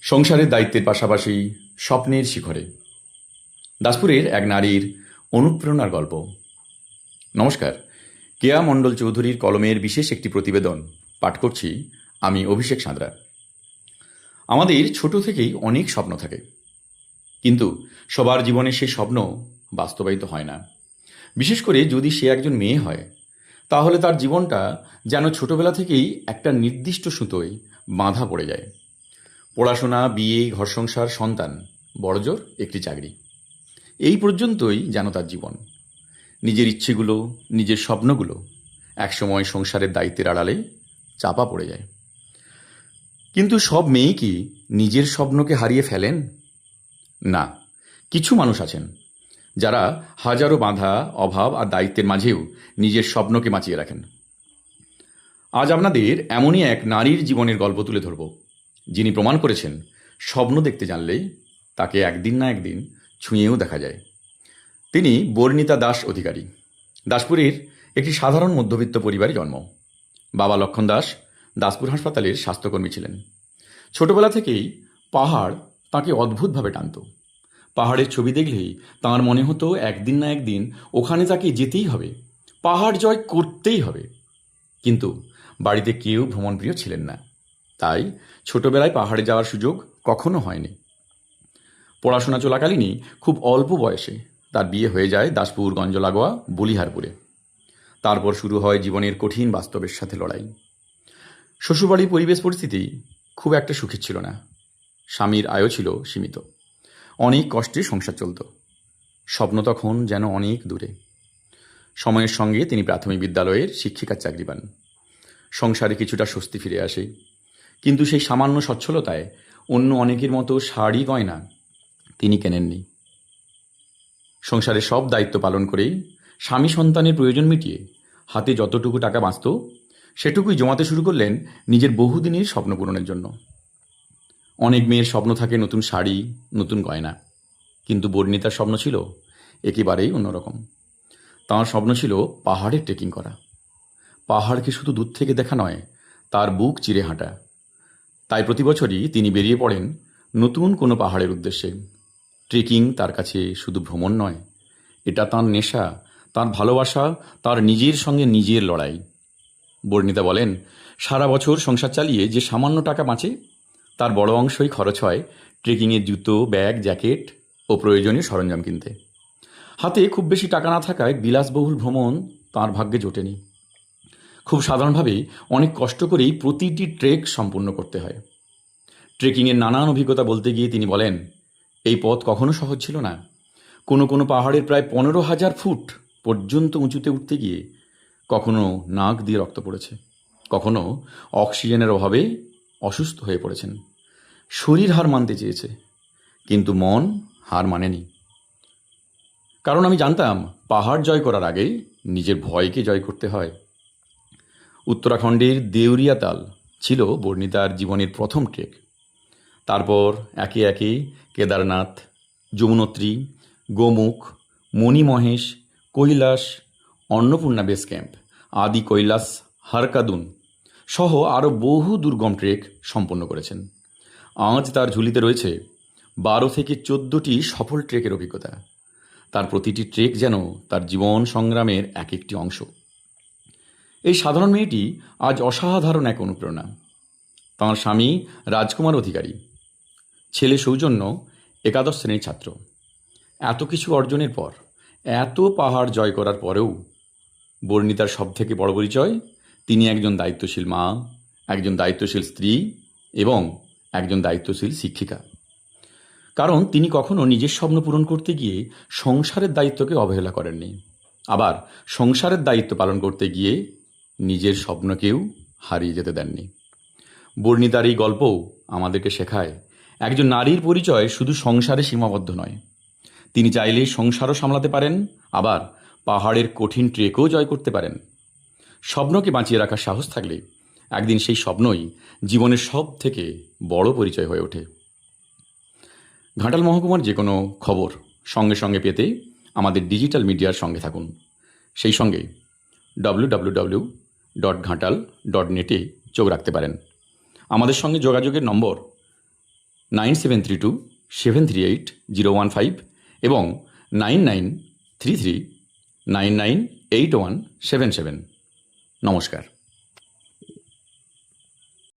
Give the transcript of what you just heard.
সংসারের দায়িত্বের পাশাপাশি স্বপ্নের শিখরে দাসপুরের এক নারীর অনুপ্রেরণার গল্প। নমস্কার, কেয়া মণ্ডল চৌধুরীর কলমের বিশেষ একটি প্রতিবেদন পাঠ করছি আমি অভিষেক সাঁতরা। আমাদের ছোট থেকেই অনেক স্বপ্ন থাকে, কিন্তু সবার জীবনে সেই স্বপ্ন বাস্তবায়িত হয় না। বিশেষ করে যদি সে একজন মেয়ে হয়, তাহলে তার জীবনটা যেন ছোটবেলা থেকেই একটা নির্দিষ্ট সুতোয় বাঁধা পড়ে যায়। পড়াশোনা, বিয়ে, ঘর সংসার, সন্তান, বড়জোর একটি চাকরি, এই পর্যন্তই যেন তার জীবন। নিজের ইচ্ছেগুলো, নিজের স্বপ্নগুলো একসময় সংসারের দায়িত্বের আড়ালে চাপা পড়ে যায়। কিন্তু সব মেয়েই কি নিজের স্বপ্নকে হারিয়ে ফেলেন? না, কিছু মানুষ আছেন যারা হাজারো বাধা, অভাব আর দায়িত্বের মাঝেও নিজের স্বপ্নকে বাঁচিয়ে রাখেন। আজ আপনাদের এমনই এক নারীর জীবনের গল্প তুলে ধরব, যিনি প্রমাণ করেছেন স্বপ্ন দেখতে জানলেই তাকে একদিন না একদিন ছুঁয়েও দেখা যায়। তিনি বর্ণিতা দাস অধিকারী। দাসপুরের একটি সাধারণ মধ্যবিত্ত পরিবারে জন্ম। বাবা লক্ষণ দাস দাসপুর হাসপাতালের স্বাস্থ্যকর্মী ছিলেন। ছোটবেলা থেকেই পাহাড় তাকে অদ্ভুতভাবে টানত। পাহাড়ের ছবি দেখলেই তাঁর মনে হতো একদিন না একদিন ওখানে তাকে যেতেই হবে, পাহাড় জয় করতেই হবে। কিন্তু বাড়িতে কেউ ভ্রমণপ্রিয় ছিলেন না, তাই ছোটবেলায় পাহাড়ে যাওয়ার সুযোগ কখনো হয়নি। পড়াশোনা চলাকালীনই খুব অল্প বয়সে তার বিয়ে হয়ে যায় দাসপুরগঞ্জ লাগোয়া বলিহারপুরে। তারপর শুরু হয় জীবনের কঠিন বাস্তবের সাথে লড়াই। শ্বশুরবাড়ির পরিবেশ পরিস্থিতি খুব একটা সুখী ছিল না। স্বামীর আয়ও ছিল সীমিত। অনেক কষ্টে সংসার চলত। স্বপ্ন তখন যেন অনেক দূরে। সময়ের সঙ্গে তিনি প্রাথমিক বিদ্যালয়ের শিক্ষিকার চাকরি পান। সংসারে কিছুটা স্বস্তি ফিরে আসে, কিন্তু সেই সামান্য সচ্ছলতায় অন্য অনেকের মতো শাড়ি গয়না তিনি কেনেননি। সংসারের সব দায়িত্ব পালন করেই স্বামী সন্তানের প্রয়োজন মিটিয়ে হাতে যতটুকু টাকা বাঁচত সেটুকুই জমাতে শুরু করলেন নিজের বহুদিনের স্বপ্ন পূরণের জন্য। অনেক মেয়ের স্বপ্ন থাকে নতুন শাড়ি, নতুন গয়না, কিন্তু বর্ণিতার স্বপ্ন ছিল একেবারেই অন্যরকম। তাঁর স্বপ্ন ছিল পাহাড়ে ট্রেকিং করা। পাহাড়কে শুধু দূর থেকে দেখা নয়, তার বুক চিরে হাঁটা। তাই প্রতি বছরই তিনি বেরিয়ে পড়েন নতুন কোনো পাহাড়ের উদ্দেশ্যে। ট্রেকিং তার কাছে শুধু ভ্রমণ নয়, এটা তাঁর নেশা, তাঁর ভালোবাসা, তার নিজের সঙ্গে নিজের লড়াই। বর্ণিতা বলেন, সারা বছর সংসার চালিয়ে যে সামান্য টাকা বাঁচে তার বড় অংশই খরচ হয় ট্রেকিংয়ের জুতো, ব্যাগ, জ্যাকেট ও প্রয়োজনীয় সরঞ্জাম কিনতে। হাতে খুব বেশি টাকা না থাকায় বিলাসবহুল ভ্রমণ তাঁর ভাগ্যে জোটেনি। খুব সাধারণভাবেই অনেক কষ্ট করেই প্রতিটি ট্রেক সম্পূর্ণ করতে হয়। ট্রেকিংয়ের নানান অভিজ্ঞতা বলতে গিয়ে তিনি বলেন, এই পথ কখনো সহজ ছিল না। কোনো কোনো পাহাড়ের প্রায় 15,000 ফুট পর্যন্ত উঁচুতে উঠতে গিয়ে কখনো নাক দিয়ে রক্ত পড়েছে, কখনো অক্সিজেনের অভাবে অসুস্থ হয়ে পড়েছেন। শরীর হার মানতে চেয়েছে, কিন্তু মন হার মানেনি। কারণ আমি জানতাম পাহাড় জয় করার আগেই নিজের ভয়কে জয় করতে হয়। উত্তরাখণ্ডের দেউরিয়া তাল ছিল বর্ণিতার জীবনের প্রথম ট্রেক। তারপর একে একে কেদারনাথ, যমুনোত্রী, গোমুখ, মণিমহেশ, কৈলাস, অন্নপূর্ণা বেস ক্যাম্প, আদি কৈলাস, হারকাদুন সহ আরও বহু দুর্গম ট্রেক সম্পন্ন করেছেন। আজ তার ঝুলিতে রয়েছে 12 থেকে 14টি সফল ট্রেকের অভিজ্ঞতা। তার প্রতিটি ট্রেক যেন তার জীবন সংগ্রামের এক একটি অংশ। এই সাধারণ মেয়েটি আজ অসাধারণ এক অনুপ্রেরণা। তাঁর স্বামী রাজকুমার অধিকারী, ছেলে সৌজন্য একাদশ শ্রেণীর ছাত্র। এত কিছু অর্জনের পর, এত পাহাড় জয় করার পরেও বর্ণিতার সবথেকে বড় পরিচয় তিনি একজন দায়িত্বশীল মা, একজন দায়িত্বশীল স্ত্রী এবং একজন দায়িত্বশীল শিক্ষিকা। কারণ তিনি কখনো নিজের স্বপ্ন পূরণ করতে গিয়ে সংসারের দায়িত্বকে অবহেলা করেননি, আবার সংসারের দায়িত্ব পালন করতে গিয়ে নিজের স্বপ্নকেও হারিয়ে যেতে দেননি। বর্ণিতার এই গল্পও আমাদেরকে শেখায় একজন নারীর পরিচয় শুধু সংসারে সীমাবদ্ধ নয়। তিনি চাইলে সংসারও সামলাতে পারেন, আবার পাহাড়ের কঠিন ট্রেকও জয় করতে পারেন। স্বপ্নকে বাঁচিয়ে রাখার সাহস থাকলে একদিন সেই স্বপ্নই জীবনের সব থেকে বড় পরিচয় হয়ে ওঠে। ঘাটাল মহকুমার যে কোনো খবর সঙ্গে সঙ্গে পেতে আমাদের ডিজিটাল মিডিয়ার সঙ্গে থাকুন। সেই সঙ্গে www.ghatal.net চোখ রাখতে পারেন। আমাদের সঙ্গে যোগাযোগের নম্বর 9732738015 এবং 9933998177। নমস্কার।